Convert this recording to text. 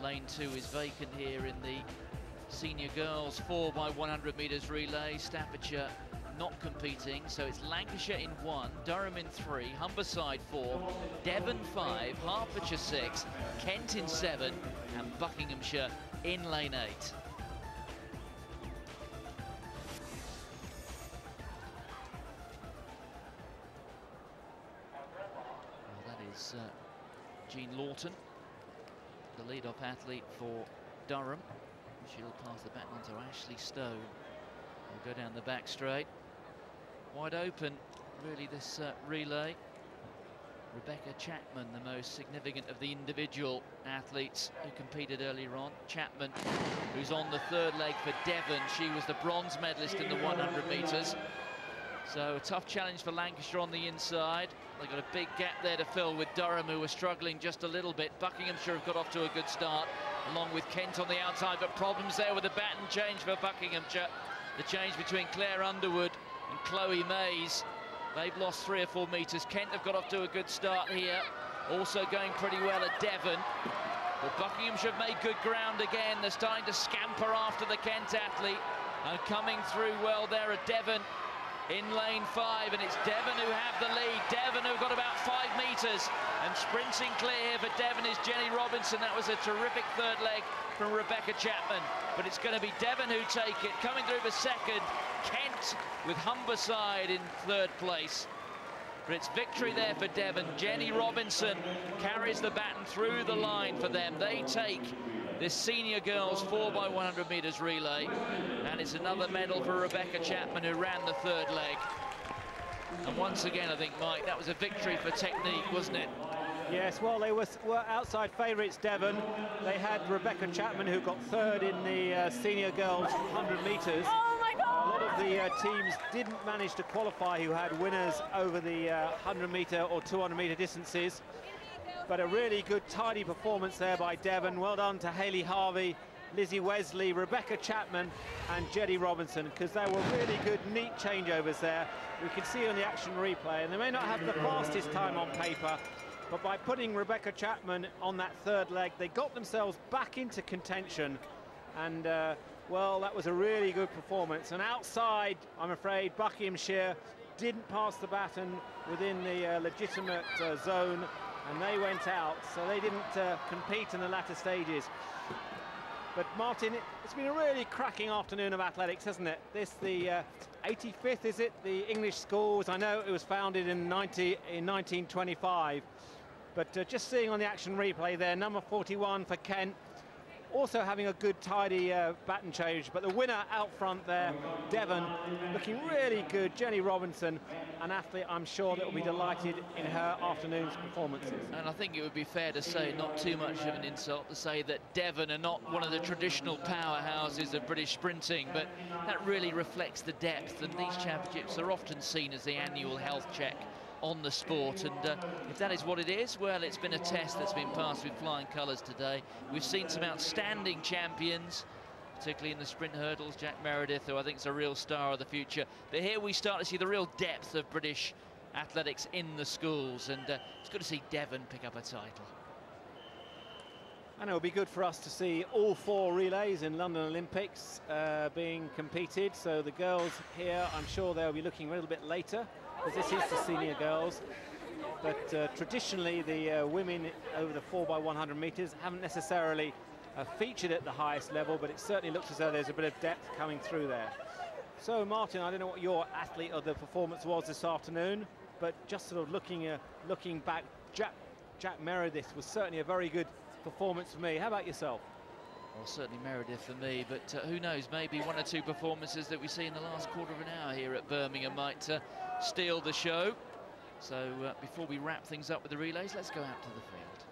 Lane 2 is vacant here in the senior girls 4x100 metres relay. Staffordshire not competing, so it's Lancashire in 1, Durham in 3, Humberside 4, Devon 5, Hertfordshire 6, Kent in 7, and Buckinghamshire in lane 8. Well, that is Jean Lawton, the lead-off athlete for Durham. She'll pass the baton on to Ashley Stone. We'll go down the back straight. Wide open, really, this relay. Rebecca Chapman, the most significant of the individual athletes who competed earlier on. Chapman, who's on the third leg for Devon. She was the bronze medalist in the 100 metres. So a tough challenge for Lancashire on the inside. They've got a big gap there to fill with Durham, who were struggling just a little bit. Buckinghamshire have got off to a good start, along with Kent on the outside, but problems there with the baton change for Buckinghamshire. The change between Claire Underwood and Chloe Mays. They've lost 3 or 4 metres. Kent have got off to a good start here. Also going pretty well at Devon. But Buckinghamshire have made good ground again. They're starting to scamper after the Kent athlete. And coming through well there at Devon in lane 5. And it's Devon who have the lead. Devon who've got about 5 metres. And sprinting clear here for Devon is Jenny Robinson. That was a terrific third leg from Rebecca Chapman. But it's going to be Devon who take it. Coming through for second, Kent with Humberside in third place. But it's victory there for Devon. Jenny Robinson carries the baton through the line for them. They take this senior girls 4x100 metres relay. And it's another medal for Rebecca Chapman, who ran the third leg. And once again, I think, Mike, that was a victory for technique, wasn't it? Yes, well, they were outside favourites, Devon. They had Rebecca Chapman, who got third in the senior girls 100 metres. Oh my God! A lot of the teams didn't manage to qualify who had winners over the 100 metre or 200 metre distances. But a really good, tidy performance there by Devon. Well done to Hayley Harvey, Lizzie Wesley, Rebecca Chapman and Jenny Robinson, because there were really good, neat changeovers there. We can see on the action replay, and they may not have the fastest time on paper, but by putting Rebecca Chapman on that third leg, they got themselves back into contention. And, well, that was a really good performance. And outside, I'm afraid, Buckinghamshire didn't pass the baton within the legitimate zone, and they went out, so they didn't compete in the latter stages. But Martin, it's been a really cracking afternoon of athletics, hasn't it? This, the 85th, is it? The English schools. I know it was founded in 1925. But just seeing on the action replay there, number 41 for Kent, also having a good, tidy baton change. But the winner out front there, Devon, looking really good. Jenny Robinson, an athlete I'm sure that will be delighted in her afternoon's performances. And I think it would be fair to say, not too much of an insult to say, that Devon are not one of the traditional powerhouses of British sprinting, but that really reflects the depth. And these championships are often seen as the annual health check on the sport, and if that is what it is, well, it's been a test that's been passed with flying colours today. We've seen some outstanding champions, particularly in the sprint hurdles. Jack Meredith, who I think is a real star of the future, but here we start to see the real depth of British athletics in the schools, and it's good to see Devon pick up a title. And it'll be good for us to see all 4 relays in London Olympics being competed. So the girls here, I'm sure they'll be looking a little bit later, because this is the senior girls. But traditionally, the women over the 4x100 metres haven't necessarily featured at the highest level, but it certainly looks as though there's a bit of depth coming through there. So Martin, I don't know what your athlete of the performance was this afternoon, but just sort of looking back, Jack Meredith was certainly a very good performance for me. How about yourself? Well, certainly Meredith for me, but who knows, maybe 1 or 2 performances that we see in the last quarter of an hour here at Birmingham might steal the show. So before we wrap things up with the relays, let's go out to the field.